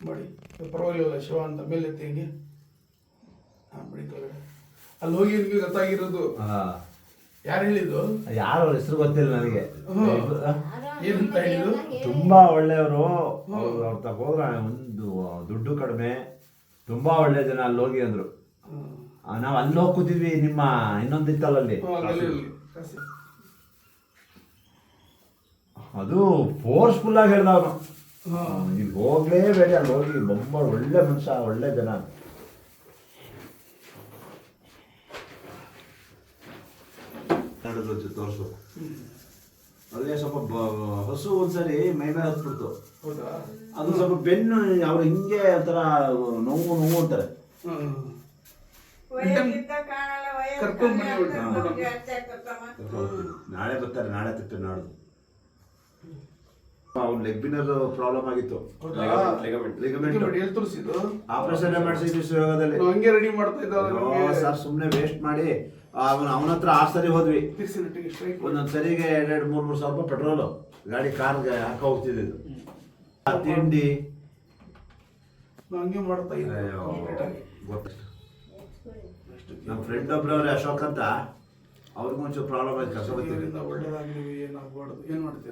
ಮಾಡಿ ಪರವಾಗಿಲ್ಲ ಶಿವ ಅಂತ ಮೇಲೆ ಎತ್ತಿ ಹಿಂಗೆ ಹಾಂ ಬಿಡಿ ಕೆಳಗಡೆ ಅಲ್ಲಿ ಹೋಗಿ ನಿಮಗೆ ಗೊತ್ತಾಗಿರೋದು ಯಾರು ಹೇಳಿದ್ದು ಯಾರು ಹೆಸರು ಗೊತ್ತಿಲ್ಲ ನನಗೆ ಏನಂತ ಹೇಳಿದ್ದು ತುಂಬಾ ಒಳ್ಳೆಯವರು ಅವ್ರ ತಗೋದ್ರೆ ಒಂದು ದುಡ್ಡು ಕಡಿಮೆ ತುಂಬಾ ಒಳ್ಳೆ ಜನ ಅಲ್ಲಿ ಹೋಗಿ ಅಂದ್ರು ನಾವು ಅಲ್ಲಿ ಹೋಗಿ ಕೂತಿದ್ವಿ ನಿಮ್ಮ ಇನ್ನೊಂದಿತ್ತಲ್ಲ ಅಲ್ಲಿ ಅದು ಫೋರ್ಸ್ಫುಲ್ ಆಗಿ ಹೇಳ್ದ ಅವನು ಇಲ್ಲಿ ಹೋಗ್ಲೇಬೇಡಿ ಅಲ್ಲಿ ಹೋಗಿ ಬೊಂಬ ಒಳ್ಳೆ ಮನುಷ್ಯ ಒಳ್ಳೆ ಜನ ತೋರಿಸು ಅಲ್ಲೇ ಸ್ವಲ್ಪ ಹಸು ಒಂದ್ಸರಿ ಮೈ ಮೇಲೆ ಹತ್ಬಿಡ್ತು ಅದು ಸ್ವಲ್ಪ ಬೆನ್ನು ಅವ್ರು ಹಿಂಗೆ ಒಂಥರ ನೋವು ಅಂತಾರೆ ನಾಳೆ ಬರ್ತಾರೆ ನಾಳೆ ತಿಟ್ಟು ನಾಡ್ದು ಅವ್ನು ಲೆಗ್ಬಿನರ್ ಪ್ರಾಬ್ಲಮ್ ಆಗಿತ್ತು ಆಪರೇಷನ್ ಮಾಡಿಸಿದ್ವಿ ಶಿವಯೋಗದಲ್ಲಿ ಹಂಗೆ ರೆಡಿ ಮಾಡ್ತಾ ಇದ್ದ ಸರ್ ಸುಮ್ಮನೆ ವೇಸ್ಟ್ ಮಾಡಿ ಅವನ ಹತ್ರ 6 ಸರಿ ಹೋದ್ವಿ ಒಂದೊಂದು ಸರಿಗೆ 2-3 ಸಾವಿರ ರೂಪಾಯಿ ಪೆಟ್ರೋಲು ಗಾಡಿ ಕಾರ್ಗೆ ಹಾಕ ಹೋಗ್ತಿದ್ದು ತಿಂಡಿ ಹಂಗೆ ಮಾಡ್ತಾ ಇದ್ದೆ ನಮ್ಮ ಫ್ರೆಂಡ್ ಒಬ್ರವ್ರೆ ಅಶೋಕ್ ಅಂತ ಅವ್ರಿಗೂ ಒಂಚೂರು ಪ್ರಾಬ್ಲಮ್ ಆಯ್ತು ಕಸ ಒಳ್ಳೇದಾಗ್ಲಿ ಏನಾಗಬಾರ್ದು ಏನ್ ಮಾಡ್ತೀರಾ